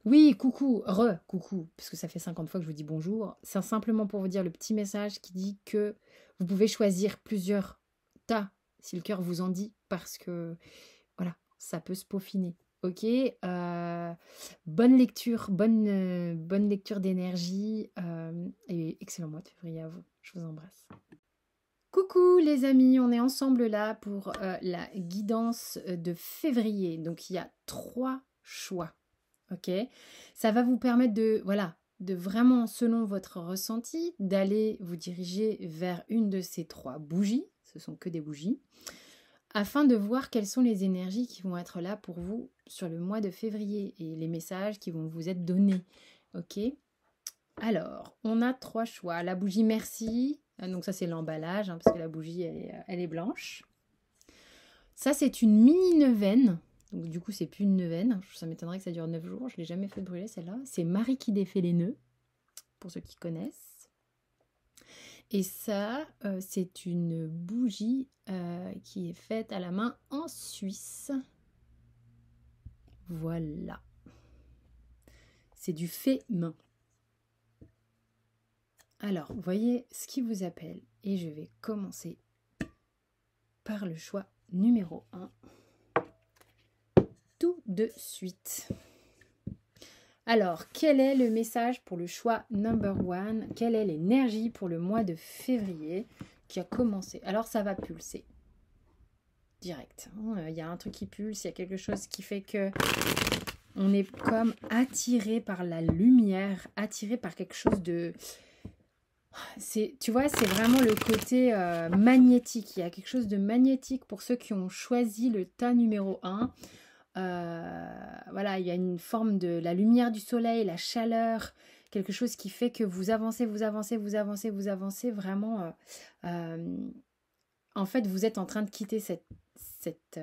Oui, coucou, coucou, parce que ça fait 50 fois que je vous dis bonjour. C'est simplement pour vous dire le petit message qui dit que vous pouvez choisir plusieurs tas si le cœur vous en dit, parce que voilà, ça peut se peaufiner. Ok, bonne lecture d'énergie et excellent mois de février à vous. Je vous embrasse. Coucou les amis, on est ensemble là pour la guidance de février. Donc il y a trois choix. Ok, ça va vous permettre de, voilà, de vraiment, selon votre ressenti, d'aller vous diriger vers une de ces trois bougies, ce sont que des bougies, afin de voir quelles sont les énergies qui vont être là pour vous sur le mois de février et les messages qui vont vous être donnés. Ok, alors, on a trois choix. La bougie merci, donc ça c'est l'emballage, hein, parce que la bougie elle est blanche. Ça c'est une mini neuvaine. Donc du coup, c'est plus une neuvaine. Ça m'étonnerait que ça dure 9 jours. Je ne l'ai jamais fait brûler celle-là. C'est Marie qui défait les nœuds, pour ceux qui connaissent. Et ça, c'est une bougie qui est faite à la main en Suisse. Voilà. C'est du fait main. Alors, voyez ce qui vous appelle. Et je vais commencer par le choix numéro 1. Tout de suite. Alors, quel est le message pour le choix number 1? Quelle est l'énergie pour le mois de février qui a commencé? Alors, ça va pulser. Direct. Il y a un truc qui pulse, il y a quelque chose qui fait que on est comme attiré par la lumière, attiré par quelque chose de... Tu vois, c'est vraiment le côté magnétique. Il y a quelque chose de magnétique pour ceux qui ont choisi le tas numéro 1. Voilà, il y a une forme de la lumière du soleil, la chaleur, quelque chose qui fait que vous avancez, vraiment. En fait, vous êtes en train de quitter cette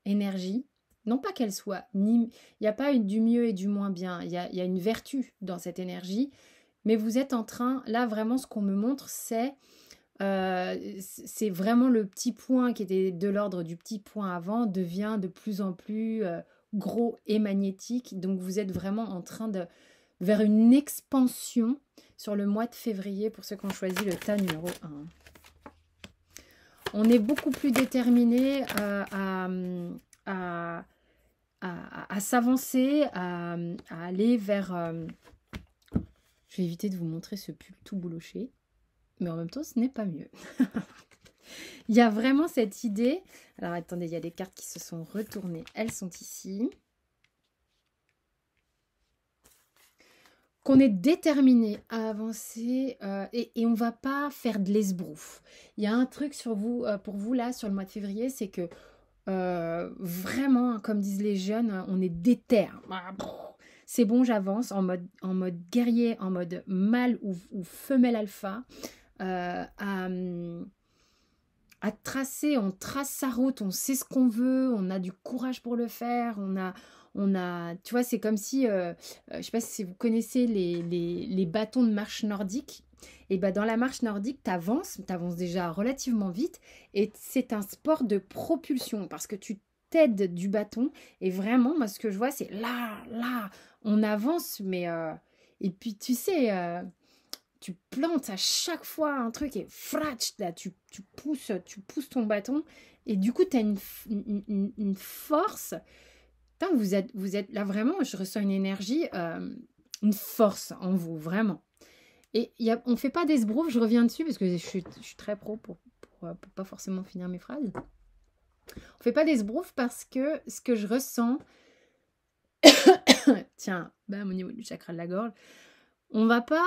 énergie. Non pas qu'elle soit, il n'y a pas du mieux et du moins bien, il y a une vertu dans cette énergie, mais vous êtes en train, là vraiment ce qu'on me montre, c'est vraiment le petit point qui était de l'ordre du petit point avant, devient de plus en plus gros et magnétique. Donc vous êtes vraiment en train de vers une expansion sur le mois de février pour ceux qui ont choisi le tas numéro 1. On est beaucoup plus déterminé à s'avancer, à aller vers... je vais éviter de vous montrer ce pull tout bouloché, mais en même temps, ce n'est pas mieux. Il y a vraiment cette idée... Alors, attendez, il y a des cartes qui se sont retournées. Elles sont ici. Qu'on est déterminé à avancer et on ne va pas faire de l'esbrouf. Il y a un truc sur vous, pour vous, là, sur le mois de février, c'est que vraiment, comme disent les jeunes, on est déter. C'est bon, j'avance en mode guerrier, en mode mâle ou femelle alpha. À tracer, on trace sa route, on sait ce qu'on veut, on a du courage pour le faire, tu vois, c'est comme si, je sais pas si vous connaissez les bâtons de marche nordique. Et ben dans la marche nordique, t'avances déjà relativement vite, et c'est un sport de propulsion parce que tu t'aides du bâton. Et vraiment, moi, ce que je vois, c'est là, on avance, mais et puis tu sais. Tu plantes à chaque fois un truc et fratch, là, tu pousses ton bâton et du coup, tu as une force. Putain, vous êtes là vraiment, je ressens une énergie, une force en vous, vraiment. Et on ne fait pas d'esbrouf, je reviens dessus parce que je suis très pro pour pas forcément finir mes phrases. On ne fait pas d'esbrouf parce que ce que je ressens, tiens, bam, au niveau du chakra de la gorge, on va pas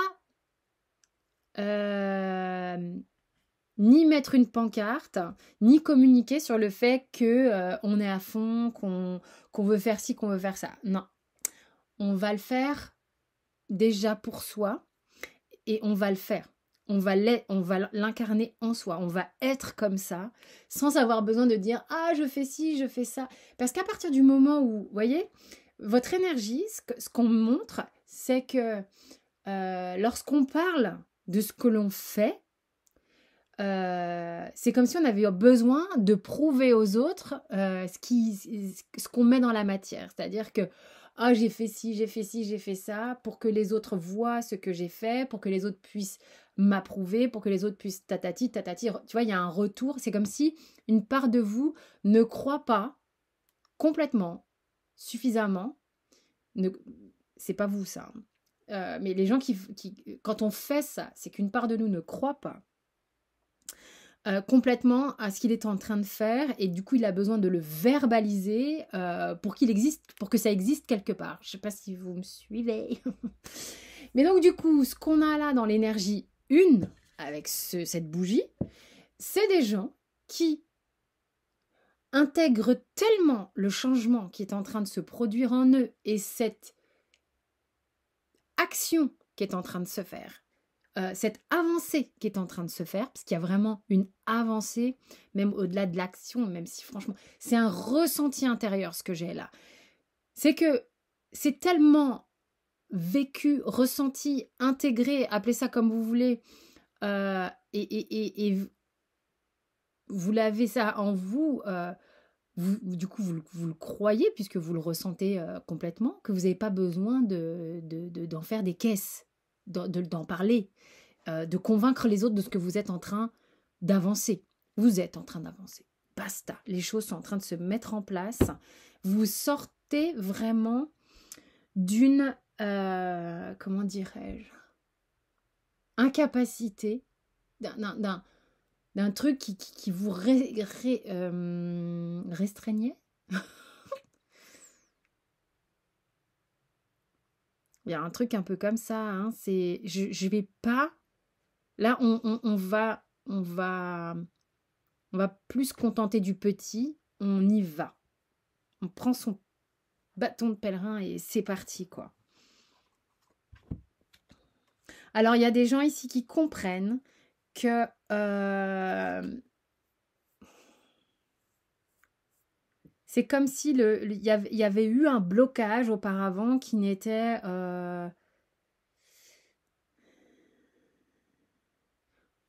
ni mettre une pancarte, ni communiquer sur le fait que on est à fond, qu'on veut faire ci, qu'on veut faire ça. Non, on va le faire déjà pour soi et on va le faire. On va l'incarner en soi. On va être comme ça, sans avoir besoin de dire « Ah, je fais ci, je fais ça ». Parce qu'à partir du moment où, vous voyez, votre énergie, ce qu'on me montre, c'est que lorsqu'on parle de ce que l'on fait, c'est comme si on avait besoin de prouver aux autres ce qu'on met dans la matière. C'est-à-dire que ah, j'ai fait ci, j'ai fait ci, j'ai fait ça, pour que les autres voient ce que j'ai fait, pour que les autres puissent m'approuver, pour que les autres puissent tatati, tatati. Tu vois, il y a un retour. C'est comme si une part de vous ne croit pas complètement, suffisamment. Ne... C'est pas vous, ça. Mais les gens quand on fait ça, c'est qu'une part de nous ne croit pas complètement à ce qu'il est en train de faire et du coup il a besoin de le verbaliser pour qu'il existe, pour que ça existe quelque part. Je sais pas si vous me suivez. Mais donc du coup, ce qu'on a là dans l'énergie 1 avec cette bougie, c'est des gens qui intègrent tellement le changement qui est en train de se produire en eux et cette action qui est en train de se faire, cette avancée qui est en train de se faire, parce qu'il y a vraiment une avancée, même au-delà de l'action, même si franchement, c'est un ressenti intérieur ce que j'ai là. C'est que c'est tellement vécu, ressenti, intégré, appelez ça comme vous voulez, et vous l'avez ça en vous, du coup vous le croyez puisque vous le ressentez complètement, que vous n'avez pas besoin d'en faire des caisses, d'en parler, de convaincre les autres de ce que vous êtes en train d'avancer. Vous êtes en train d'avancer. Basta. Les choses sont en train de se mettre en place. Vous sortez vraiment d'une, comment dirais-je, incapacité, d'un truc qui vous restreignait. Il y a un truc un peu comme ça, hein, c'est je vais pas. Là, on va plus se contenter du petit, on y va. On prend son bâton de pèlerin et c'est parti, quoi. Alors, il y a des gens ici qui comprennent que c'est comme si il y avait eu un blocage auparavant qui n'était...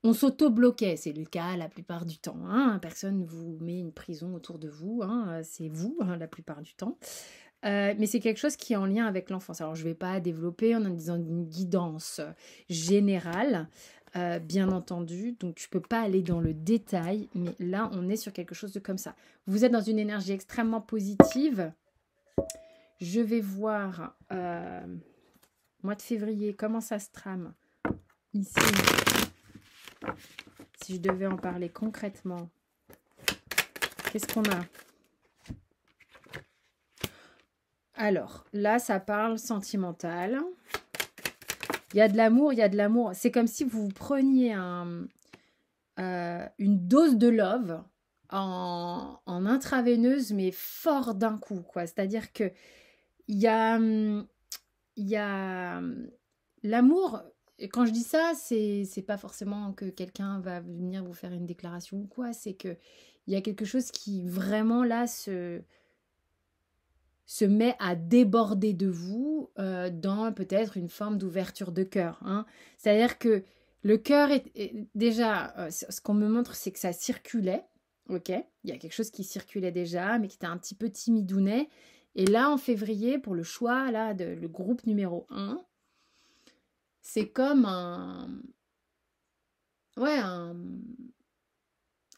on s'auto-bloquait, c'est le cas la plupart du temps. Hein. Personne ne vous met une prison autour de vous, hein. C'est vous hein, la plupart du temps. Mais c'est quelque chose qui est en lien avec l'enfance. Alors je ne vais pas développer en disant une guidance générale, bien entendu. Donc je ne peux pas aller dans le détail, mais là on est sur quelque chose de comme ça. Vous êtes dans une énergie extrêmement positive. Je vais voir mois de février, comment ça se trame ici. Si je devais en parler concrètement, qu'est-ce qu'on a? Alors, là, ça parle sentimental. Il y a de l'amour, il y a de l'amour. C'est comme si vous preniez une dose de love en intraveineuse, mais fort d'un coup, quoi. C'est-à-dire que il y a l'amour. Et quand je dis ça, c'est pas forcément que quelqu'un va venir vous faire une déclaration ou quoi. C'est que il y a quelque chose qui vraiment là se met à déborder de vous dans peut-être une forme d'ouverture de cœur. Hein. C'est-à-dire que le cœur est déjà, ce qu'on me montre, c'est que ça circulait. Ok, il y a quelque chose qui circulait déjà, mais qui était un petit peu timidounet. Et là, en février, pour le choix là, le groupe numéro 1, c'est comme un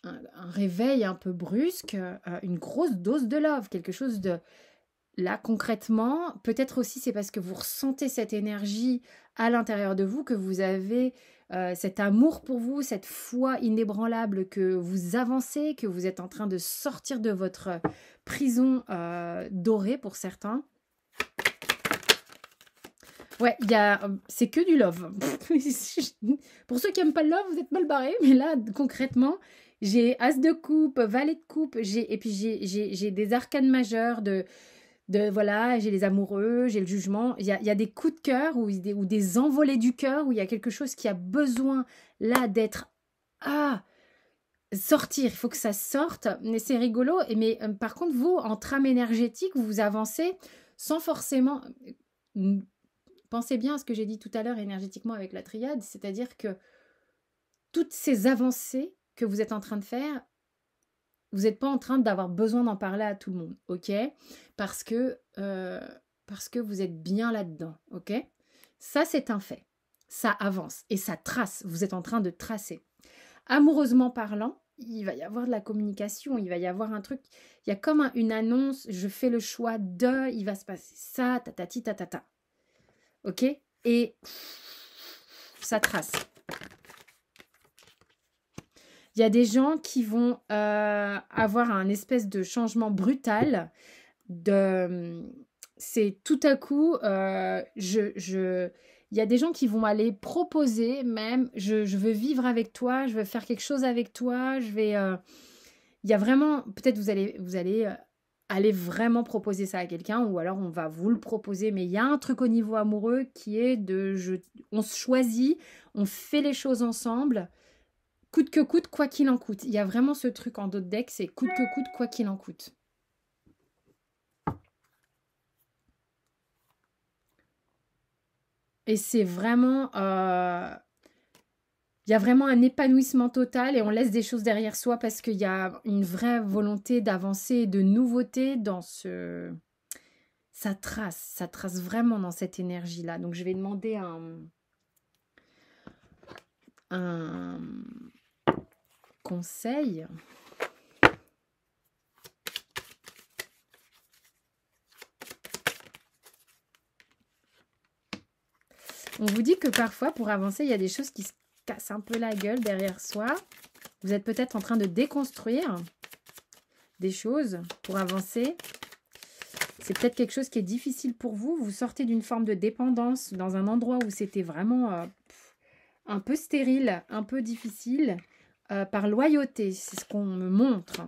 réveil un peu brusque, une grosse dose de love, quelque chose de... Là, concrètement, peut-être aussi c'est parce que vous ressentez cette énergie à l'intérieur de vous, que vous avez cet amour pour vous, cette foi inébranlable, que vous avancez, que vous êtes en train de sortir de votre prison dorée pour certains. Ouais, c'est que du love. Pour ceux qui n'aiment pas le love, vous êtes mal barrés. Mais là, concrètement, j'ai As de coupe, Valet de coupe, et puis j'ai des arcanes majeures voilà, j'ai les amoureux, j'ai le jugement. Il y a des coups de cœur ou des envolées du cœur où il y a quelque chose qui a besoin là d'être sortir. Il faut que ça sorte. Mais c'est rigolo. Mais par contre, vous, en trame énergétique, vous avancez sans forcément... Pensez bien à ce que j'ai dit tout à l'heure énergétiquement avec la triade, c'est-à-dire que toutes ces avancées que vous êtes en train de faire, vous n'êtes pas en train d'avoir besoin d'en parler à tout le monde, ok ? Parce que parce que vous êtes bien là-dedans, ok? Ça, c'est un fait. Ça avance et ça trace. Vous êtes en train de tracer. Amoureusement parlant, il va y avoir de la communication, il va y avoir un truc, il y a comme une annonce, je fais le choix de, il va se passer ça, tatati, tatata. Ok? Et ça trace. Il y a des gens qui vont avoir un espèce de changement brutal. C'est tout à coup, il y a des gens qui vont aller proposer même, je veux vivre avec toi, je veux faire quelque chose avec toi, il y a vraiment, peut-être vous allez aller vraiment proposer ça à quelqu'un ou alors on va vous le proposer, mais il y a un truc au niveau amoureux qui est on se choisit, on fait les choses ensemble, coûte que coûte, quoi qu'il en coûte. Il y a vraiment ce truc en d'autres decks, c'est coûte que coûte, quoi qu'il en coûte. Et c'est vraiment... il y a vraiment un épanouissement total et on laisse des choses derrière soi parce qu'il y a une vraie volonté d'avancer, de nouveauté dans ce... Ça trace vraiment dans cette énergie-là. Donc je vais demander un conseil. On vous dit que parfois, pour avancer, il y a des choses qui se cassent un peu la gueule derrière soi. Vous êtes peut-être en train de déconstruire des choses pour avancer. C'est peut-être quelque chose qui est difficile pour vous. Vous sortez d'une forme de dépendance dans un endroit où c'était vraiment un peu stérile, un peu difficile, par loyauté. C'est ce qu'on me montre.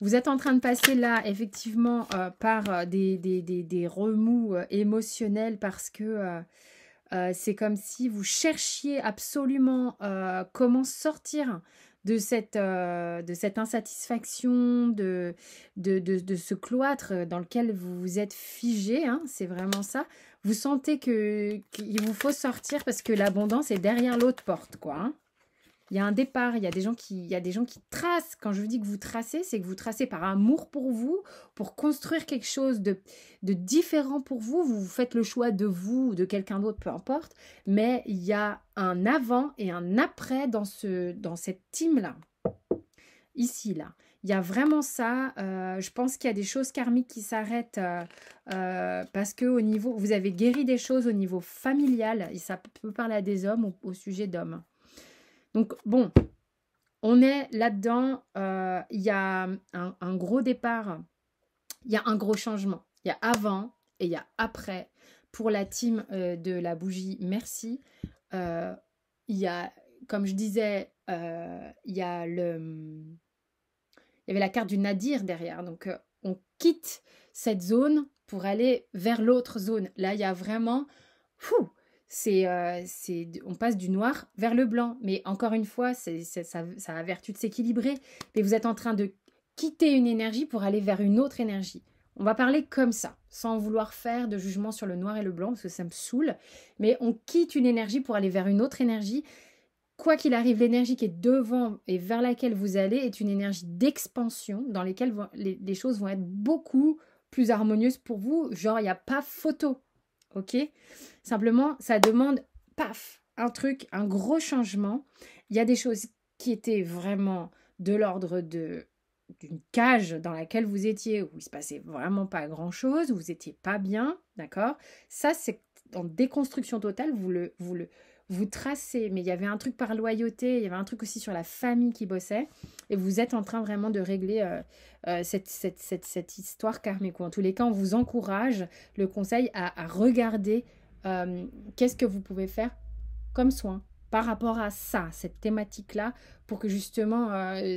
Vous êtes en train de passer là, effectivement, par des remous émotionnels parce que c'est comme si vous cherchiez absolument comment sortir de cette insatisfaction, de ce cloître dans lequel vous vous êtes figé. Hein, c'est vraiment ça. Vous sentez qu'il vous faut sortir parce que l'abondance est derrière l'autre porte, quoi. Hein. Il y a un départ, il y a des gens qui tracent. Quand je vous dis que vous tracez, c'est que vous tracez par amour pour vous, pour construire quelque chose de différent pour vous. Vous faites le choix de vous ou de quelqu'un d'autre, peu importe. Mais il y a un avant et un après dans cette team-là. Ici, là. Il y a vraiment ça. Je pense qu'il y a des choses karmiques qui s'arrêtent parce que au niveau, vous avez guéri des choses au niveau familial. Et ça peut parler à des hommes au sujet d'hommes. Donc, bon, on est là-dedans. Il y a un gros départ. Il y a un gros changement. Il y a avant et il y a après. Pour la team de la bougie Merci, il y a, comme je disais, il y avait la carte du Nadir derrière. Donc, on quitte cette zone pour aller vers l'autre zone. Là, il y a vraiment... on passe du noir vers le blanc. Mais encore une fois, ça a vertu de s'équilibrer. Mais vous êtes en train de quitter une énergie pour aller vers une autre énergie. On va parler comme ça, sans vouloir faire de jugement sur le noir et le blanc, parce que ça me saoule. Mais on quitte une énergie pour aller vers une autre énergie. Quoi qu'il arrive, l'énergie qui est devant et vers laquelle vous allez est une énergie d'expansion dans laquelle les choses vont être beaucoup plus harmonieuses pour vous. Genre, il n'y a pas photo. Ok? Simplement, ça demande, paf, un truc, un gros changement. Il y a des choses qui étaient vraiment de l'ordre d'une cage dans laquelle vous étiez, où il se passait vraiment pas grand-chose, vous étiez pas bien, d'accord? Ça, c'est en déconstruction totale, vous tracez, mais il y avait un truc par loyauté, il y avait un truc aussi sur la famille qui bossait, et vous êtes en train vraiment de régler cette histoire karmique. En tous les cas, on vous encourage, le conseil, à regarder qu'est-ce que vous pouvez faire comme soin par rapport à ça, cette thématique-là, pour que justement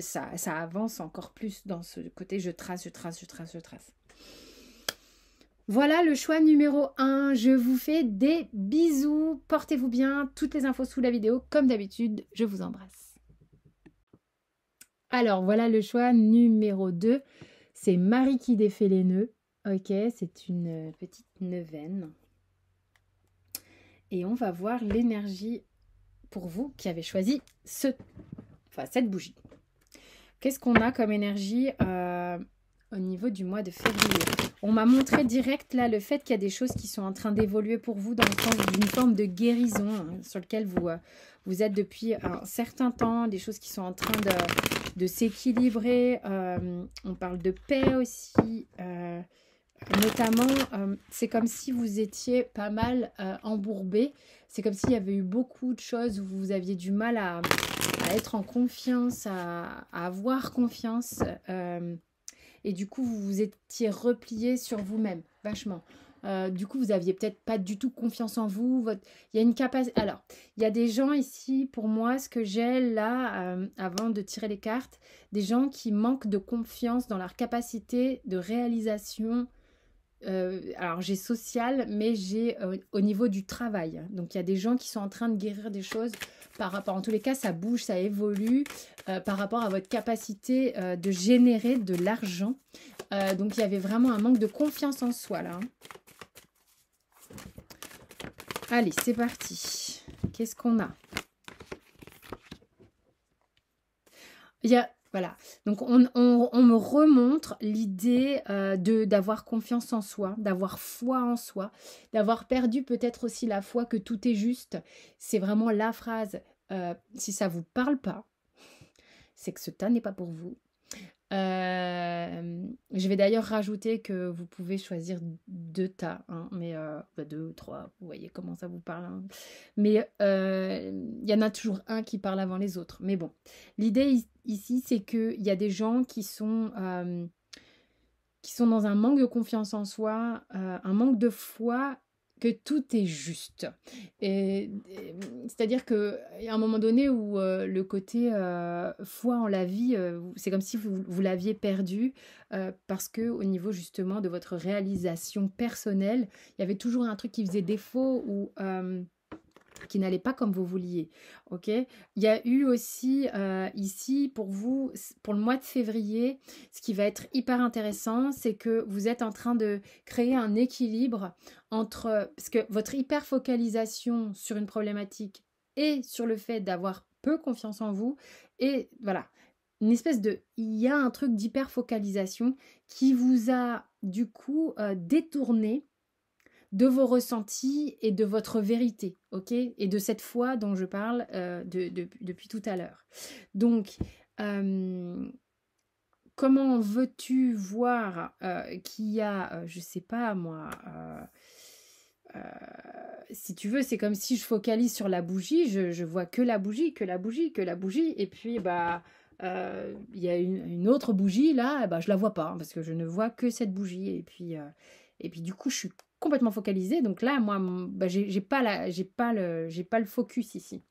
ça avance encore plus dans ce côté je trace. Voilà le choix numéro 1. Je vous fais des bisous. Portez-vous bien. Toutes les infos sous la vidéo. Comme d'habitude, je vous embrasse. Alors, voilà le choix numéro 2. C'est Marie qui défait les nœuds. Ok, c'est une petite neuvaine. Et on va voir l'énergie pour vous qui avez choisi cette bougie. Qu'est-ce qu'on a comme énergie au niveau du mois de février. On m'a montré direct là le fait qu'il y a des choses qui sont en train d'évoluer pour vous dans le sens d'une forme de guérison hein, sur lequel vous êtes depuis un certain temps, des choses qui sont en train de s'équilibrer. On parle de paix aussi. Notamment, c'est comme si vous étiez pas mal embourbé. C'est comme s'il y avait eu beaucoup de choses où vous aviez du mal à être en confiance, à avoir confiance. Et du coup, vous vous étiez replié sur vous-même, vachement. Du coup, vous aviez peut-être pas du tout confiance en vous. Il y a une capacité. Alors, il y a des gens ici, pour moi, ce que j'ai là, avant de tirer les cartes, des gens qui manquent de confiance dans leur capacité de réalisation. Alors j'ai social, mais j'ai au niveau du travail. Donc il y a des gens qui sont en train de guérir des choses par rapport, en tous les cas ça bouge, ça évolue par rapport à votre capacité de générer de l'argent. Donc il y avait vraiment un manque de confiance en soi là. Allez, c'est parti. Qu'est-ce qu'on a? Il y a... Voilà, donc on me remontre l'idée d'avoir confiance en soi, d'avoir foi en soi, d'avoir perdu peut-être aussi la foi que tout est juste. C'est vraiment la phrase. Si ça ne vous parle pas, c'est que ce tas n'est pas pour vous. Je vais d'ailleurs rajouter que vous pouvez choisir 2 tas, hein, mais 2, 3, vous voyez comment ça vous parle. Hein. Mais il y en a toujours un qui parle avant les autres. Mais bon, l'idée ici, c'est qu'il y a des gens qui sont dans un manque de confiance en soi, un manque de foi, que tout est juste. C'est-à-dire qu'il y a un moment donné où le côté foi en la vie, c'est comme si vous l'aviez perdu parce que au niveau justement de votre réalisation personnelle, il y avait toujours un truc qui faisait défaut ou qui n'allait pas comme vous vouliez. Ok. Il y a eu aussi ici pour vous, pour le mois de février, ce qui va être hyper intéressant, c'est que vous êtes en train de créer un équilibre entre, parce que votre hyper focalisation sur une problématique et sur le fait d'avoir peu confiance en vous, et voilà, une espèce de, il y a un truc d'hyper focalisation qui vous a du coup détourné de vos ressentis et de votre vérité, ok? Et de cette foi dont je parle depuis tout à l'heure. Donc, comment veux-tu voir qu'il y a, je sais pas moi, si tu veux, c'est comme si je focalise sur la bougie, je vois que la bougie, que la bougie, que la bougie, et puis bah il y a une autre bougie là, bah, je la vois pas hein, parce que je ne vois que cette bougie, et puis du coup je suis complètement focalisée. Donc là, moi, bah, j'ai pas le focus ici.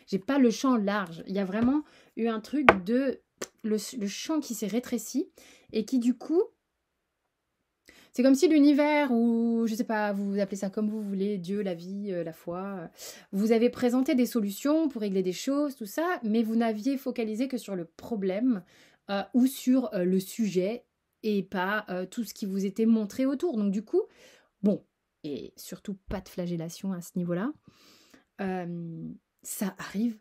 J'ai pas le champ large. Il y a vraiment eu un truc de le champ qui s'est rétréci et qui du coup, c'est comme si l'univers, ou je sais pas, vous appelez ça comme vous voulez, Dieu, la vie, la foi, vous avez présenté des solutions pour régler des choses, tout ça, mais vous n'aviez focalisé que sur le problème ou sur le sujet et pas tout ce qui vous était montré autour. Donc du coup, bon, et surtout pas de flagellation à ce niveau-là. Ça arrive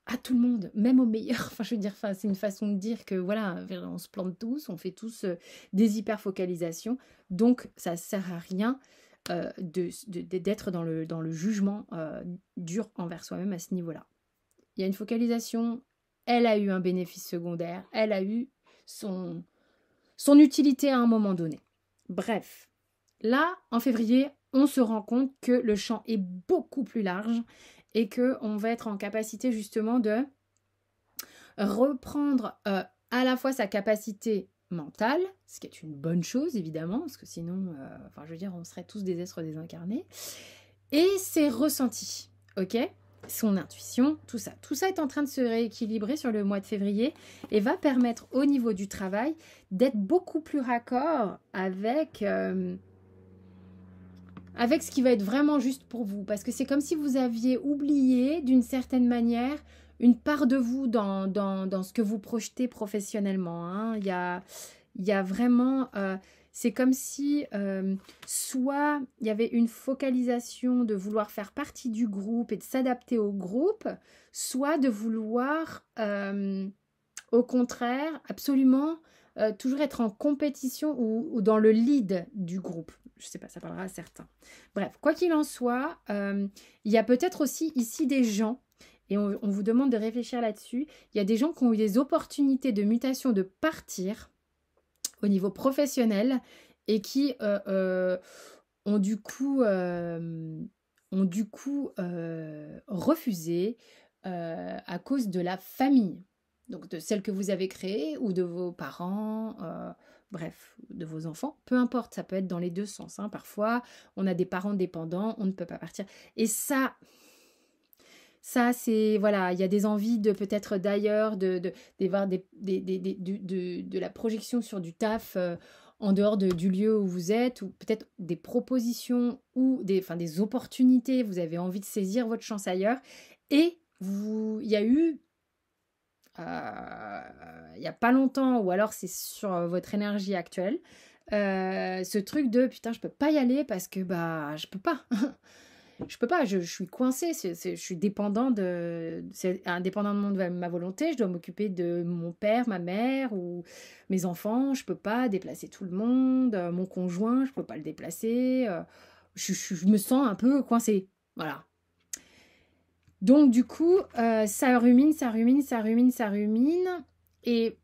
à tout le monde, même aux meilleurs. Enfin, je veux dire, c'est une façon de dire que voilà, on se plante tous, on fait tous des hyper-focalisations. Donc, ça sert à rien d'être dans le jugement dur envers soi-même à ce niveau-là. Il y a une focalisation, elle a eu un bénéfice secondaire, elle a eu son utilité à un moment donné. Bref. Là, en février, on se rend compte que le champ est beaucoup plus large et qu'on va être en capacité justement de reprendre à la fois sa capacité mentale, ce qui est une bonne chose évidemment, parce que sinon, enfin je veux dire, on serait tous des êtres désincarnés, et ses ressentis, ok ? Son intuition, tout ça. Tout ça est en train de se rééquilibrer sur le mois de février et va permettre au niveau du travail d'être beaucoup plus raccord avec ce qui va être vraiment juste pour vous. Parce que c'est comme si vous aviez oublié, d'une certaine manière, une part de vous dans ce que vous projetez professionnellement. Hein. Il y a vraiment... c'est comme si soit il y avait une focalisation de vouloir faire partie du groupe et de s'adapter au groupe, soit de vouloir, au contraire, absolument toujours être en compétition ou dans le lead du groupe. Je sais pas, ça parlera à certains. Bref, quoi qu'il en soit, il y a peut-être aussi ici des gens, et on vous demande de réfléchir là-dessus, il y a des gens qui ont eu des opportunités de mutation, de partir au niveau professionnel et qui ont du coup refusé à cause de la famille. Donc de celle que vous avez créée ou de vos parents, bref, de vos enfants, peu importe, ça peut être dans les deux sens. Hein. Parfois, on a des parents dépendants, on ne peut pas partir. Et ça c'est, voilà, il y a des envies de peut-être d'ailleurs, de voir de la projection sur du taf en dehors du lieu où vous êtes, ou peut-être des propositions ou des opportunités, vous avez envie de saisir votre chance ailleurs. Et il y a eu il n'y a pas longtemps, ou alors c'est sur votre énergie actuelle, ce truc de putain, je peux pas y aller parce que bah je peux pas. Je peux pas, je suis coincée, je suis dépendant c'est indépendant de ma volonté, je dois m'occuper de mon père, ma mère ou mes enfants, je peux pas déplacer tout le monde, mon conjoint, je peux pas le déplacer, je me sens un peu coincée, voilà. Donc du coup, ça rumine, et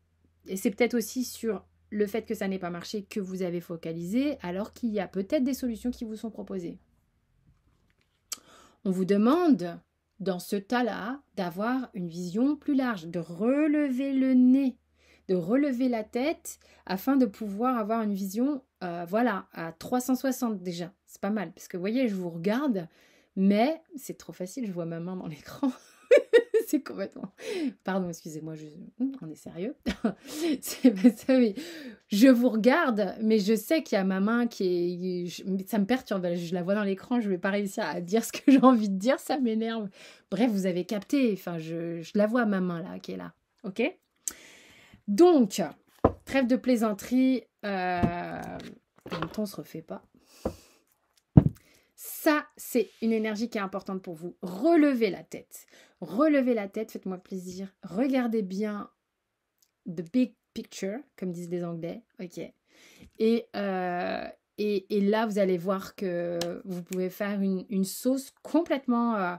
c'est peut-être aussi sur le fait que ça n'ait pas marché que vous avez focalisé, alors qu'il y a peut-être des solutions qui vous sont proposées. On vous demande, dans ce tas-là, d'avoir une vision plus large, de relever le nez, de relever la tête, afin de pouvoir avoir une vision, voilà, à 360 déjà. C'est pas mal, parce que vous voyez, je vous regarde, mais c'est trop facile, je vois ma main dans l'écran. C'est complètement... Pardon, excusez-moi, on est sérieux. C'est pas ça, mais je vous regarde, mais je sais qu'il y a ma main qui est... Ça me perturbe, je la vois dans l'écran, je vais pas réussir à dire ce que j'ai envie de dire, ça m'énerve. Bref, vous avez capté, enfin, je la vois, ma main là, qui est là, ok? Donc, trêve de plaisanterie, en même temps, on se refait pas. Ça, c'est une énergie qui est importante pour vous. Relevez la tête. Relevez la tête, faites-moi plaisir. Regardez bien the big picture, comme disent les Anglais. Ok. Et là, vous allez voir que vous pouvez faire une sauce complètement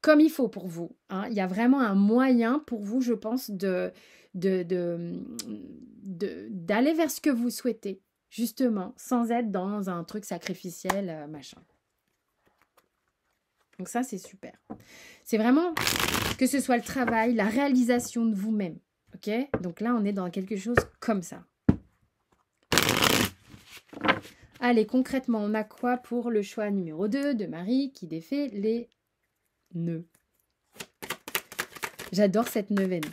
comme il faut pour vous. Hein. Il y a vraiment un moyen pour vous, je pense, d'aller vers ce que vous souhaitez. Justement, sans être dans un truc sacrificiel, machin. Donc ça, c'est super. C'est vraiment que ce soit le travail, la réalisation de vous-même. Ok? Donc là, on est dans quelque chose comme ça. Allez, concrètement, on a quoi pour le choix numéro 2 de Marie qui défait les nœuds? J'adore cette neuvaine.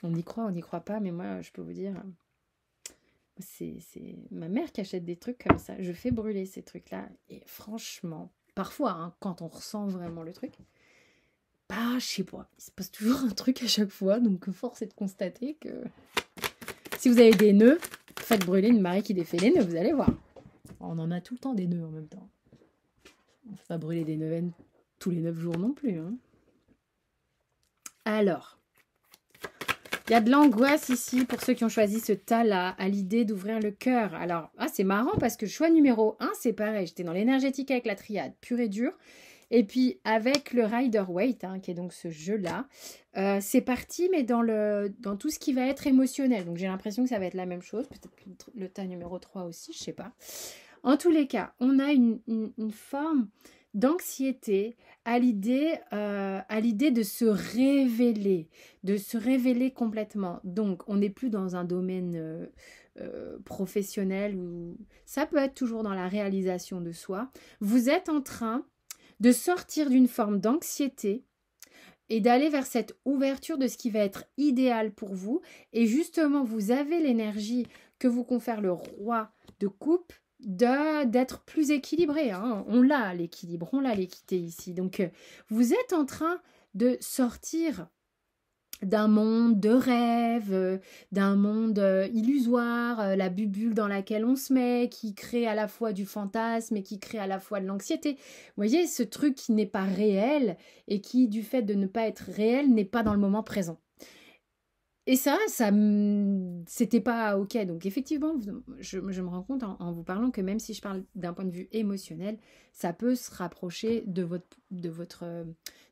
On y croit, on n'y croit pas, mais moi, je peux vous dire... C'est ma mère qui achète des trucs comme ça. Je fais brûler ces trucs-là. Et franchement, parfois, hein, quand on ressent vraiment le truc, bah, je sais pas. Il se passe toujours un truc à chaque fois. Donc, force est de constater que si vous avez des nœuds, faites brûler une Marie qui défait les nœuds. Vous allez voir. On en a tout le temps des nœuds en même temps. On ne fait pas brûler des neuvaines tous les 9 jours non plus. Hein. Alors... il y a de l'angoisse ici pour ceux qui ont choisi ce tas-là, à l'idée d'ouvrir le cœur. Alors, c'est marrant parce que choix numéro 1, c'est pareil. J'étais dans l'énergétique avec la triade, pure et dure. Et puis, avec le Rider-Waite, hein, qui est donc ce jeu-là, c'est parti, mais dans tout ce qui va être émotionnel. Donc, j'ai l'impression que ça va être la même chose. Peut-être le tas numéro 3 aussi, je ne sais pas. En tous les cas, on a une forme d'anxiété à l'idée de se révéler complètement. Donc, on n'est plus dans un domaine professionnel où ça peut être toujours dans la réalisation de soi. Vous êtes en train de sortir d'une forme d'anxiété et d'aller vers cette ouverture de ce qui va être idéal pour vous. Et justement, vous avez l'énergie que vous confère le roi de coupe d'être plus équilibré. Hein. On l'a l'équilibre, on l'a l'équité ici. Donc, vous êtes en train de sortir d'un monde de rêve, d'un monde illusoire, la bulle dans laquelle on se met, qui crée à la fois du fantasme et qui crée à la fois de l'anxiété. Vous voyez, ce truc qui n'est pas réel et qui, du fait de ne pas être réel, n'est pas dans le moment présent. Et ça, c'était pas OK. Donc effectivement, je me rends compte en vous parlant que même si je parle d'un point de vue émotionnel, ça peut se rapprocher de votre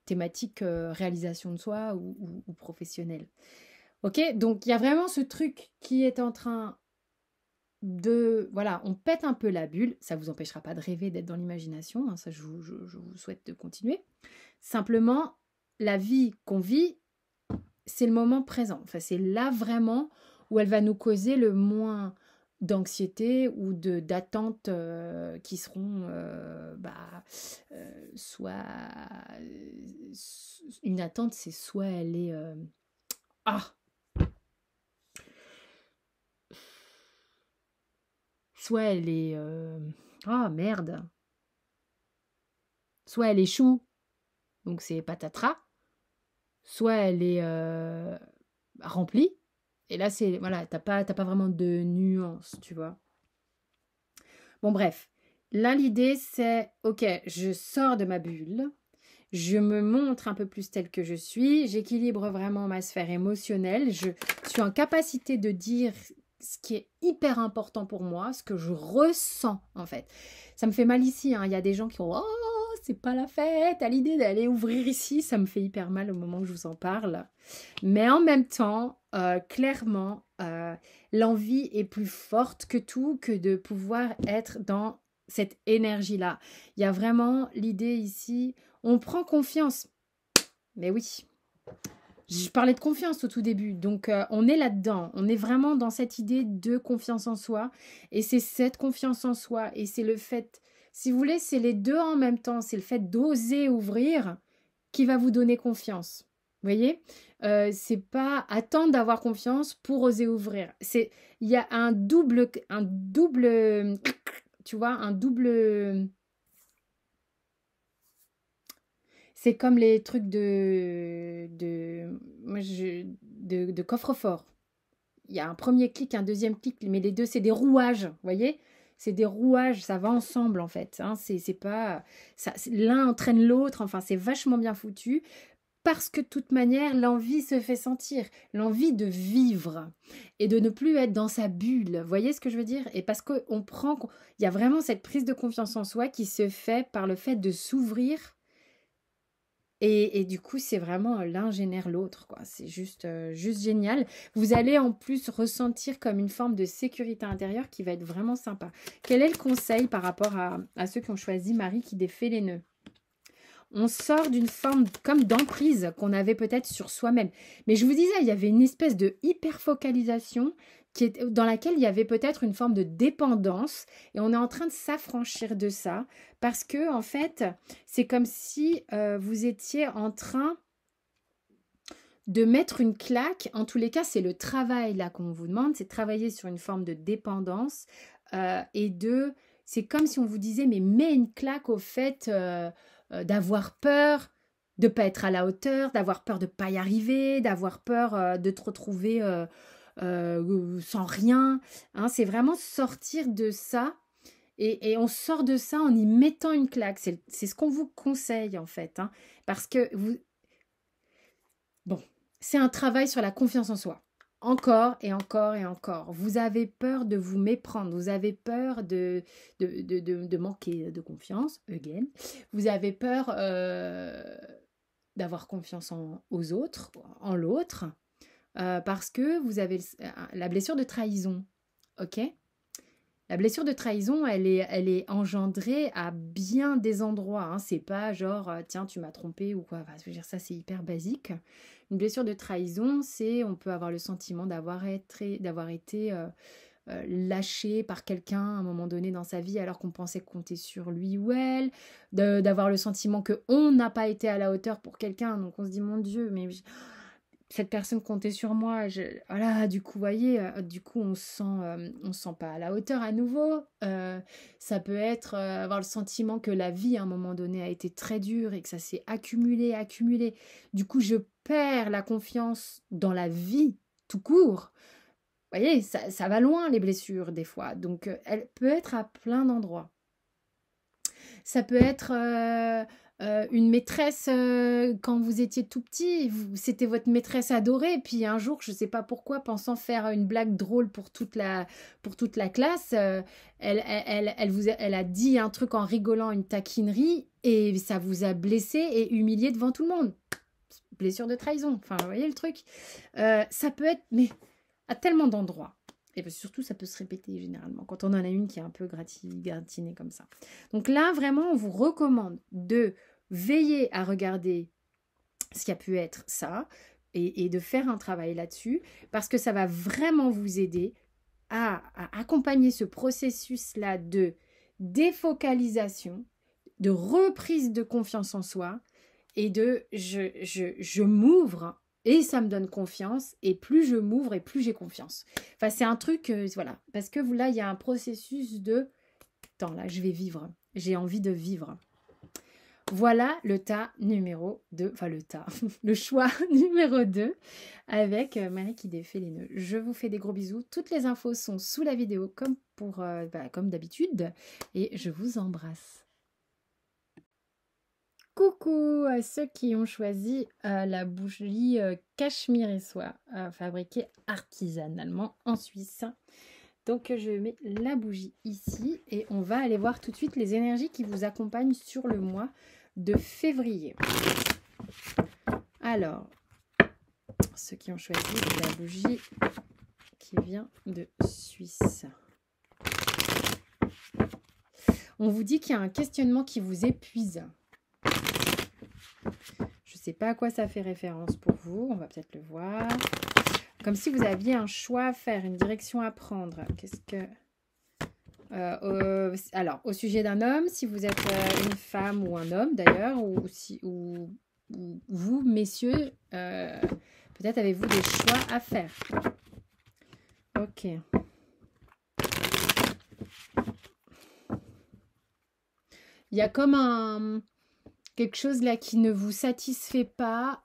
thématique réalisation de soi ou professionnelle. OK? Donc il y a vraiment ce truc qui est en train de... Voilà, on pète un peu la bulle. Ça vous empêchera pas de rêver, d'être dans l'imagination. Hein, ça, je vous souhaite de continuer. Simplement, la vie qu'on vit, c'est le moment présent. Enfin, c'est là vraiment où elle va nous causer le moins d'anxiété ou d'attentes qui seront soit une attente, c'est soit elle est soit elle est merde, soit elle échoue, donc c'est patatras, soit elle est remplie. Et là, c'est voilà, t'as pas vraiment de nuance, tu vois. Bon, bref. Là, l'idée, c'est, ok, je sors de ma bulle, je me montre un peu plus telle que je suis, j'équilibre vraiment ma sphère émotionnelle, je suis en capacité de dire ce qui est hyper important pour moi, ce que je ressens, en fait. Ça me fait mal ici, hein. Il y a des gens qui ont « Oh, c'est pas la fête, à l'idée d'aller ouvrir ici », ça me fait hyper mal au moment où je vous en parle. Mais en même temps, clairement, l'envie est plus forte que tout, que de pouvoir être dans cette énergie-là. Il y a vraiment l'idée ici, on prend confiance. Mais oui, je parlais de confiance au tout début, donc on est là-dedans. On est vraiment dans cette idée de confiance en soi. Et c'est cette confiance en soi, et c'est le fait, si vous voulez, c'est les deux en même temps. C'est le fait d'oser ouvrir qui va vous donner confiance. Vous voyez, c'est pas attendre d'avoir confiance pour oser ouvrir. Il y a un double, tu vois, un double. C'est comme les trucs de coffre-fort. Il y a un premier clic, un deuxième clic, mais les deux, c'est des rouages, vous voyez? C'est des rouages, ça va ensemble en fait. Hein, c'est pas, l'un entraîne l'autre, enfin c'est vachement bien foutu. Parce que de toute manière, l'envie se fait sentir, l'envie de vivre et de ne plus être dans sa bulle. Vous voyez ce que je veux dire? Et parce qu'on prend, il y a vraiment cette prise de confiance en soi qui se fait par le fait de s'ouvrir. Et du coup, c'est vraiment l'un génère l'autre, quoi. C'est juste génial. Vous allez en plus ressentir comme une forme de sécurité intérieure qui va être vraiment sympa. Quel est le conseil par rapport à ceux qui ont choisi Marie qui défait les nœuds? On sort d'une forme comme d'emprise qu'on avait peut-être sur soi-même. Mais je vous disais, il y avait une espèce de hyper-focalisation dans laquelle il y avait peut-être une forme de dépendance et on est en train de s'affranchir de ça parce que, en fait, c'est comme si vous étiez en train de mettre une claque. En tous les cas, c'est le travail là qu'on vous demande, c'est de travailler sur une forme de dépendance c'est comme si on vous disait, mais mets une claque au fait d'avoir peur de ne pas être à la hauteur, d'avoir peur de ne pas y arriver, d'avoir peur de te retrouver sans rien. Hein, c'est vraiment sortir de ça et on sort de ça en y mettant une claque. C'est ce qu'on vous conseille en fait. Hein, parce que bon, c'est un travail sur la confiance en soi. Encore et encore et encore. Vous avez peur de vous méprendre. Vous avez peur de manquer de confiance, again. Vous avez peur d'avoir confiance aux autres, en l'autre, parce que vous avez la blessure de trahison. Ok ? La blessure de trahison, elle est engendrée à bien des endroits. Hein. C'est pas genre, tiens, tu m'as trompé ou quoi. Enfin, je veux dire, ça, c'est hyper basique. Une blessure de trahison, on peut avoir le sentiment d'avoir été lâché par quelqu'un à un moment donné dans sa vie alors qu'on pensait compter sur lui ou elle, d'avoir le sentiment qu'on n'a pas été à la hauteur pour quelqu'un. Donc on se dit, mon Dieu, mais cette personne comptait sur moi, voilà, du coup, vous voyez, du coup, on se sent pas à la hauteur à nouveau. Ça peut être avoir le sentiment que la vie, à un moment donné, a été très dure et que ça s'est accumulé. Du coup, je perds la confiance dans la vie, tout court. Vous voyez, ça va loin, les blessures, des fois. Donc, elle peut être à plein d'endroits. Ça peut être une maîtresse quand vous étiez tout petit, c'était votre maîtresse adorée, puis un jour, je ne sais pas pourquoi, pensant faire une blague drôle pour toute la classe, elle a dit un truc en rigolant, une taquinerie, et ça vous a blessé et humilié devant tout le monde. Blessure de trahison, enfin, vous voyez le truc. Ça peut être, mais à tellement d'endroits. Et surtout, ça peut se répéter généralement, quand on en a une qui est un peu gratinée comme ça. Donc là, vraiment, on vous recommande de veiller à regarder ce qui a pu être ça et de faire un travail là-dessus, parce que ça va vraiment vous aider à accompagner ce processus-là de défocalisation, de reprise de confiance en soi et de je m'ouvre et ça me donne confiance, et plus je m'ouvre et plus j'ai confiance. Enfin, c'est un truc, voilà, parce que là, il y a un processus de attends, là, je vais vivre, j'ai envie de vivre. Voilà le tas numéro 2, enfin le choix numéro 2 avec Marie qui défait les nœuds. Je vous fais des gros bisous. Toutes les infos sont sous la vidéo comme d'habitude et je vous embrasse. Coucou à ceux qui ont choisi la bougie Cachemire et Soie fabriquée artisanalement en Suisse. Donc je mets la bougie ici et on va aller voir tout de suite les énergies qui vous accompagnent sur le mois de février. Alors, ceux qui ont choisi la bougie qui vient de Suisse. On vous dit qu'il y a un questionnement qui vous épuise. Je ne sais pas à quoi ça fait référence pour vous, on va peut-être le voir. Comme si vous aviez un choix à faire, une direction à prendre. Qu'est-ce que... alors, au sujet d'un homme, si vous êtes une femme ou un homme d'ailleurs, ou vous, messieurs, peut-être avez-vous des choix à faire. Ok. Il y a comme quelque chose là qui ne vous satisfait pas.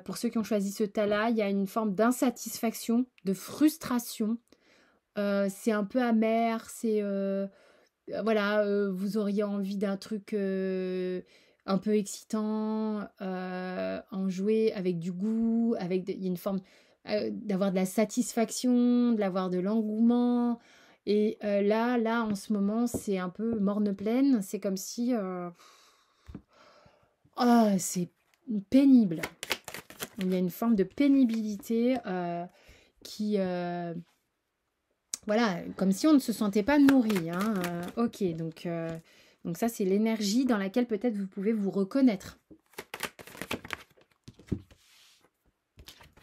Pour ceux qui ont choisi ce tas-là, il y a une forme d'insatisfaction, de frustration. C'est un peu amer, c'est vous auriez envie d'un truc un peu excitant, en jouer avec du goût, il y a une forme d'avoir de la satisfaction, d'avoir de l'engouement. Et là, en ce moment, c'est un peu morne-pleine. C'est comme si c'est pénible. Il y a une forme de pénibilité qui voilà, comme si on ne se sentait pas nourri. Hein. Ok, donc ça, c'est l'énergie dans laquelle peut-être vous pouvez vous reconnaître.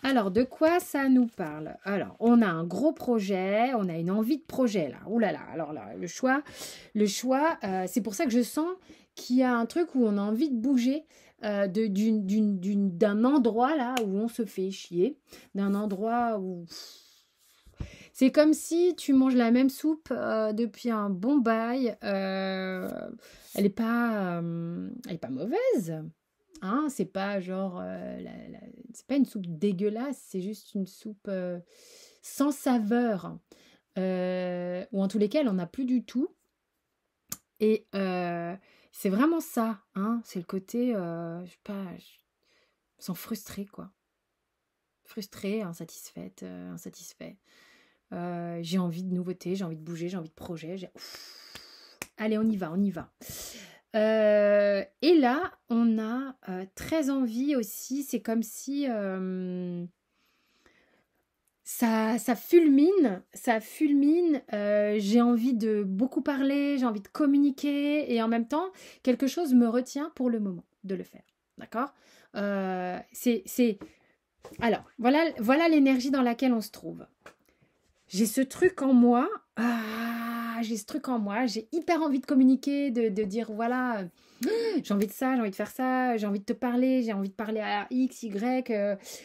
Alors, de quoi ça nous parle? Alors, on a un gros projet, on a une envie de projet, là. Ouh là là, alors là, le choix, c'est pour ça que je sens qu'il y a un truc où on a envie de bouger d'un endroit, là, où on se fait chier, d'un endroit où... C'est comme si tu manges la même soupe depuis un bon bail. Elle n'est pas mauvaise. Hein, c'est pas genre... c'est pas une soupe dégueulasse, c'est juste une soupe sans saveur. Ou en tous les cas, elle n'en a plus du tout. Et c'est vraiment ça. Hein, c'est le côté... je sais pas... Je me sens frustrée, quoi. Frustrée, insatisfaite, insatisfait. J'ai envie de nouveautés, j'ai envie de bouger, j'ai envie de projet. Allez, on y va. Et là, on a très envie aussi, c'est comme si ça fulmine, j'ai envie de beaucoup parler, j'ai envie de communiquer, et en même temps, quelque chose me retient pour le moment de le faire. D'accord ? Alors, voilà l'énergie dans laquelle on se trouve. J'ai ce truc en moi, j'ai hyper envie de communiquer, de dire voilà, j'ai envie de ça, j'ai envie de faire ça, j'ai envie de te parler, j'ai envie de parler à X, Y,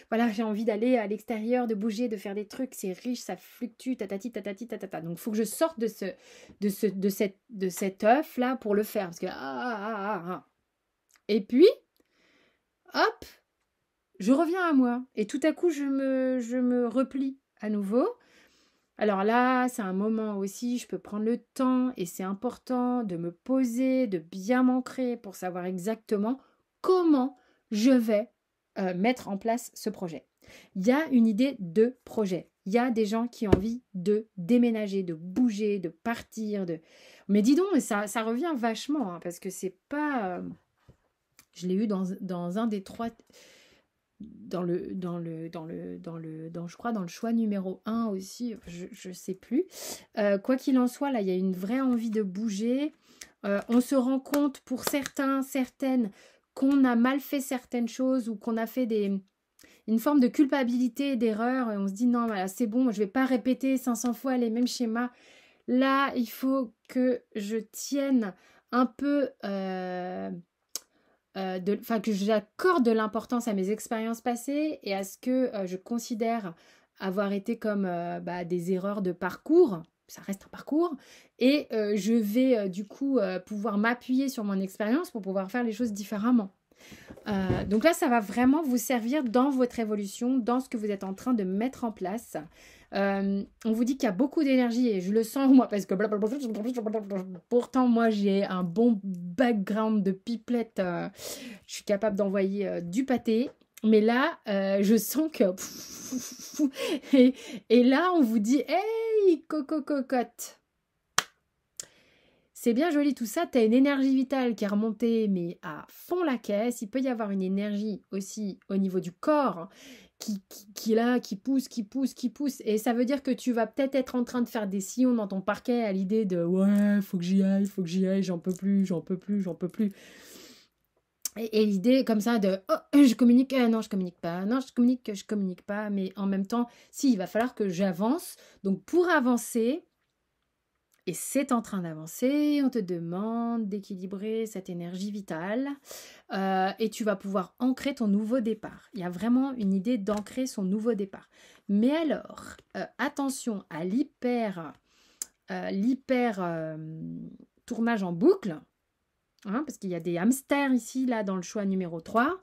voilà, j'ai envie d'aller à l'extérieur, de bouger, de faire des trucs, c'est riche, ça fluctue, tatati, tatata. Donc, il faut que je sorte de cet œuf là pour le faire, parce que Et puis, hop, je reviens à moi, et tout à coup, je me replie à nouveau. Alors là, c'est un moment aussi, je peux prendre le temps et c'est important de me poser, de bien m'ancrer pour savoir exactement comment je vais mettre en place ce projet. Il y a une idée de projet. Il y a des gens qui ont envie de déménager, de bouger, de partir. Mais dis donc, ça revient vachement hein, parce que c'est pas... je l'ai eu dans un des trois... je crois dans le choix numéro 1 aussi, je sais plus. Quoi qu'il en soit, là, il y a une vraie envie de bouger. On se rend compte pour certains, certaines, qu'on a mal fait certaines choses ou qu'on a fait une forme de culpabilité, d'erreur. Et on se dit non, voilà, c'est bon, je vais pas répéter 500 fois les mêmes schémas. Là, il faut que je tienne un peu... que j'accorde de l'importance à mes expériences passées et à ce que je considère avoir été comme des erreurs de parcours. Ça reste un parcours. Et je vais du coup pouvoir m'appuyer sur mon expérience pour pouvoir faire les choses différemment. Donc là, ça va vraiment vous servir dans votre évolution, dans ce que vous êtes en train de mettre en place. On vous dit qu'il y a beaucoup d'énergie et je le sens moi parce que pourtant moi j'ai un bon background de pipelette, je suis capable d'envoyer du pâté, mais là je sens que et là on vous dit hey coco cocotte, c'est bien joli tout ça, tu as une énergie vitale qui est remontée mais à fond la caisse. Il peut y avoir une énergie aussi au niveau du corps qui là, qui pousse. Et ça veut dire que tu vas peut-être être en train de faire des sillons dans ton parquet à l'idée de ouais, faut que j'y aille, j'en peux plus. Et l'idée comme ça de oh, je communique, non je communique pas, mais en même temps, si, il va falloir que j'avance. Donc pour avancer, et c'est en train d'avancer, on te demande d'équilibrer cette énergie vitale et tu vas pouvoir ancrer ton nouveau départ. Il y a vraiment une idée d'ancrer son nouveau départ. Mais alors, attention à l'hyper tournage en boucle, hein, parce qu'il y a des hamsters ici, là, dans le choix numéro 3.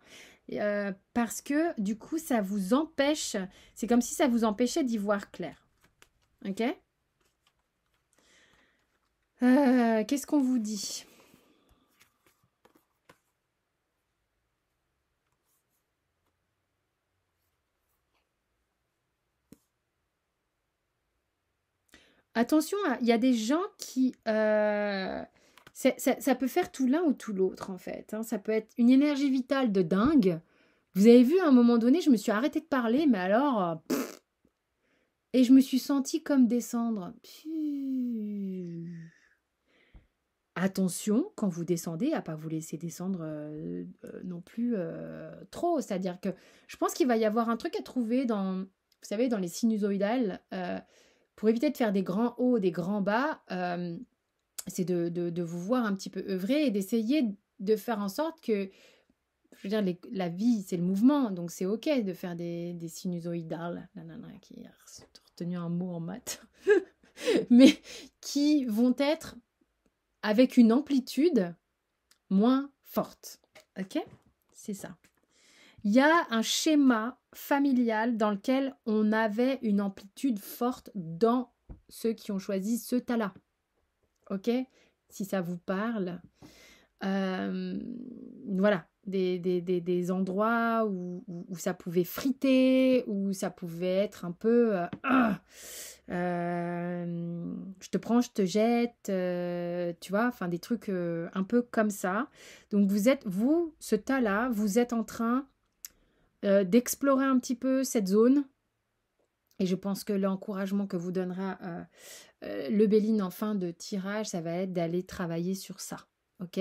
Parce que du coup, ça vous empêche, c'est comme si ça vous empêchait d'y voir clair. Ok ? Qu'est-ce qu'on vous dit ? Attention, il y a des gens qui... ça peut faire tout l'un ou tout l'autre, en fait. Hein. Ça peut être une énergie vitale de dingue. Vous avez vu, à un moment donné, je me suis arrêtée de parler, mais alors... et je me suis sentie comme descendre. Attention, quand vous descendez, à pas vous laisser descendre non plus trop. C'est-à-dire que je pense qu'il va y avoir un truc à trouver dans, vous savez, dans les sinusoïdales, pour éviter de faire des grands hauts, des grands bas, c'est de vous voir un petit peu œuvrer et d'essayer de faire en sorte que, je veux dire, la vie, c'est le mouvement, donc c'est ok de faire des sinusoïdales, qui a retenu un mot en maths, mais qui vont être avec une amplitude moins forte. Ok ? C'est ça. Il y a un schéma familial dans lequel on avait une amplitude forte dans ceux qui ont choisi ce tas-là. Ok ? Si ça vous parle. Voilà. Des endroits où ça pouvait friter, où ça pouvait être un peu... je te prends, je te jette, tu vois, enfin des trucs un peu comme ça. Donc vous, ce tas-là, vous êtes en train d'explorer un petit peu cette zone. Et je pense que l'encouragement que vous donnera le Béline en fin de tirage, ça va être d'aller travailler sur ça. Ok ?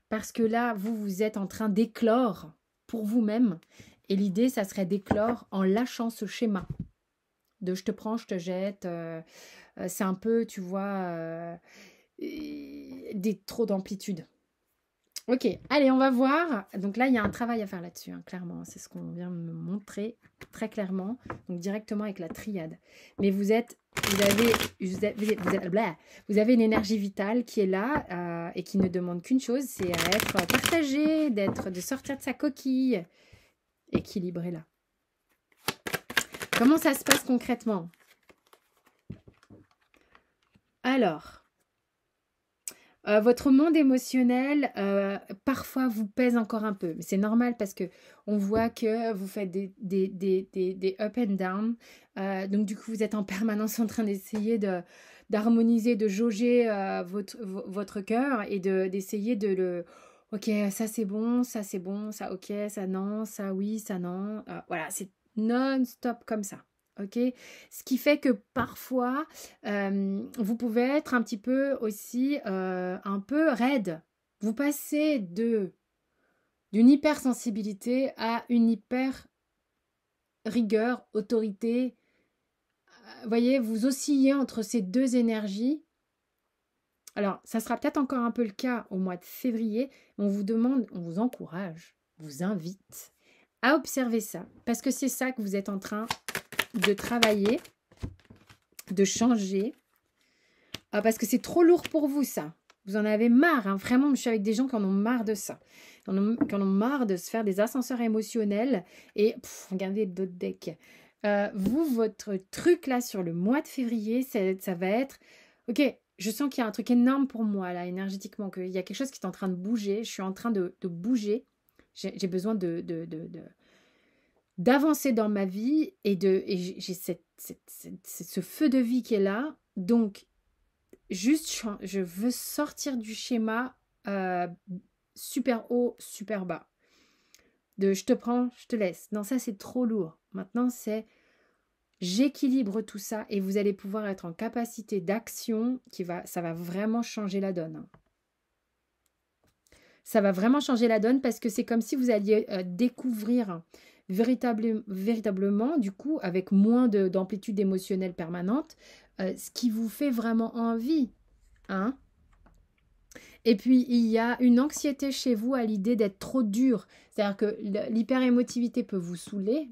Parce que là, vous êtes en train d'éclore pour vous-même. Et l'idée, ça serait d'éclore en lâchant ce schéma de je te prends, je te jette. C'est un peu, tu vois, trop d'amplitude. Ok, allez, on va voir. Donc là, il y a un travail à faire là-dessus, hein, clairement. C'est ce qu'on vient de me montrer très clairement. Donc directement avec la triade. Mais vous avez une énergie vitale qui est là et qui ne demande qu'une chose, c'est à être partagée, de sortir de sa coquille, équilibrée là. Comment ça se passe concrètement ? Alors, votre monde émotionnel, parfois vous pèse encore un peu. Mais c'est normal parce que on voit que vous faites des up and down. Donc du coup, vous êtes en permanence en train d'essayer d'harmoniser, de jauger votre cœur et d'essayer de le... Ok, ça c'est bon, ça ok, ça non, ça oui, ça non. Voilà, c'est non-stop comme ça. Ok, ce qui fait que parfois, vous pouvez être un petit peu aussi un peu raide. Vous passez d'une hypersensibilité à une hyper rigueur, autorité. Vous voyez, vous oscillez entre ces deux énergies. Alors, ça sera peut-être encore un peu le cas au mois de février. On vous demande, on vous encourage, on vous invite à observer ça. Parce que c'est ça que vous êtes en train de travailler, de changer. Parce que c'est trop lourd pour vous, ça. Vous en avez marre, hein. Vraiment, je suis avec des gens qui en ont marre de ça. Qui en ont marre de se faire des ascenseurs émotionnels. Et regardez d'autres decks. Vous, votre truc là sur le mois de février, ça va être... Ok, je sens qu'il y a un truc énorme pour moi là, énergétiquement, qu'il y a quelque chose qui est en train de bouger. Je suis en train de bouger. J'ai besoin d'avancer dans ma vie et j'ai ce feu de vie qui est là. Donc, juste, je veux sortir du schéma super haut, super bas. De je te prends, je te laisse. Non, ça, c'est trop lourd. Maintenant, c'est j'équilibre tout ça et vous allez pouvoir être en capacité d'action ça va vraiment changer la donne. Ça va vraiment changer la donne parce que c'est comme si vous alliez découvrir véritablement, du coup, avec moins d'amplitude émotionnelle permanente, ce qui vous fait vraiment envie. Hein? Et puis, il y a une anxiété chez vous à l'idée d'être trop dur. C'est-à-dire que l'hyper-émotivité peut vous saouler,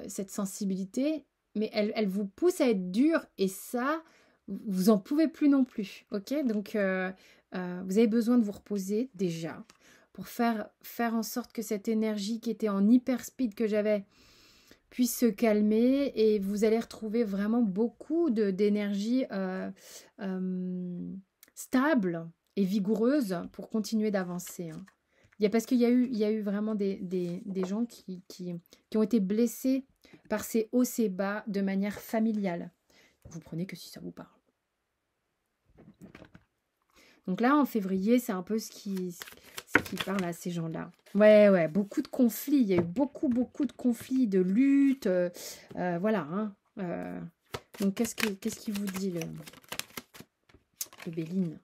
cette sensibilité, mais elle vous pousse à être dur et ça, vous en pouvez plus non plus. Ok? Donc, vous avez besoin de vous reposer déjà pour faire en sorte que cette énergie qui était en hyper-speed que j'avais puisse se calmer et vous allez retrouver vraiment beaucoup d'énergie stable et vigoureuse pour continuer d'avancer. Hein. Parce qu'il y a eu vraiment des gens qui ont été blessés par ces hauts, ces bas de manière familiale. Vous prenez que si ça vous parle. Donc là, en février, c'est un peu ce qui parle à ces gens-là. Ouais, beaucoup de conflits. Il y a eu beaucoup de conflits, de luttes. Voilà. Hein. Donc, qu'est-ce qu'il vous dit, le Béline?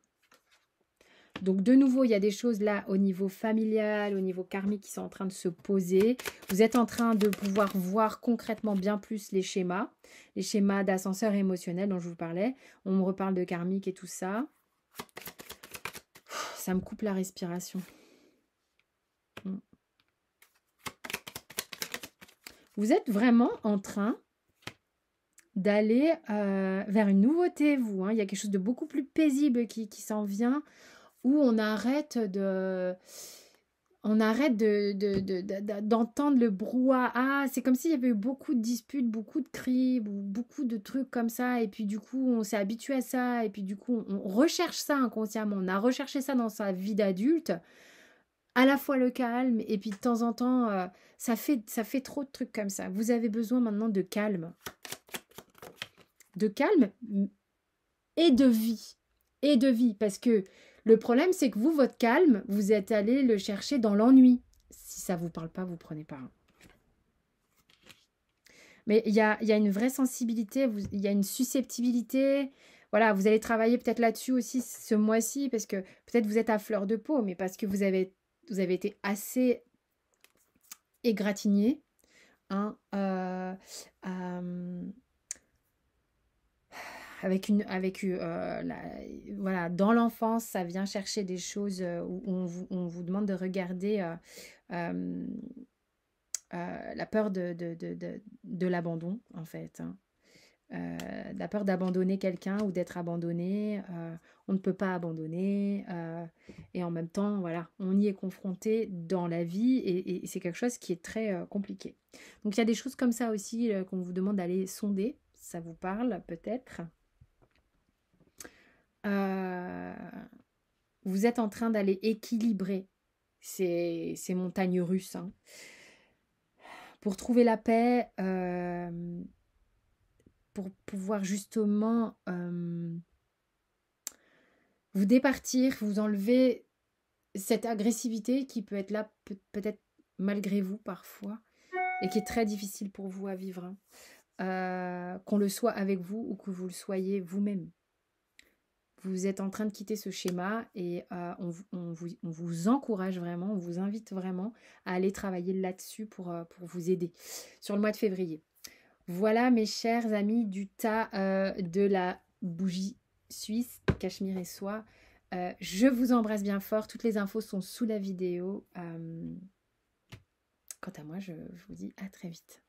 Donc, de nouveau, il y a des choses là au niveau familial, au niveau karmique qui sont en train de se poser. Vous êtes en train de pouvoir voir concrètement bien plus les schémas d'ascenseur émotionnel dont je vous parlais. On me reparle de karmique et tout ça. Ça me coupe la respiration. Vous êtes vraiment en train d'aller vers une nouveauté, vous. Hein. Il y a quelque chose de beaucoup plus paisible qui s'en vient, où on arrête d'entendre le brouhaha. C'est comme s'il y avait eu beaucoup de disputes, beaucoup de cris, beaucoup de trucs comme ça. Et puis du coup, on s'est habitué à ça. Et puis du coup, on recherche ça inconsciemment. On a recherché ça dans sa vie d'adulte. À la fois le calme et puis de temps en temps, ça fait trop de trucs comme ça. Vous avez besoin maintenant de calme. De calme et de vie. Et de vie. Parce que le problème, c'est que vous, votre calme, vous êtes allé le chercher dans l'ennui. Si ça ne vous parle pas, vous ne prenez pas. Mais il y a une vraie sensibilité, il y a une susceptibilité. Voilà, vous allez travailler peut-être là-dessus aussi ce mois-ci, parce que peut-être vous êtes à fleur de peau, mais parce que vous avez été assez égratigné. Hein, voilà, dans l'enfance, ça vient chercher des choses où on vous demande de regarder la peur de l'abandon, en fait. Hein. La peur d'abandonner quelqu'un ou d'être abandonné. On ne peut pas abandonner. Et en même temps, voilà, on y est confronté dans la vie et c'est quelque chose qui est très compliqué. Donc, il y a des choses comme ça aussi qu'on vous demande d'aller sonder. Ça vous parle peut-être. vous êtes en train d'aller équilibrer ces montagnes russes, hein, pour trouver la paix, pour pouvoir justement vous départir, vous enlever cette agressivité qui peut être là peut-être malgré vous parfois et qui est très difficile pour vous à vivre, hein. Qu'on le soit avec vous ou que vous le soyez vous-même. Vous êtes en train de quitter ce schéma et on vous encourage vraiment, on vous invite vraiment à aller travailler là-dessus pour vous aider sur le mois de février. Voilà mes chers amis du tas de la bougie suisse, cachemire et soie. Je vous embrasse bien fort. Toutes les infos sont sous la vidéo. Quant à moi, je vous dis à très vite.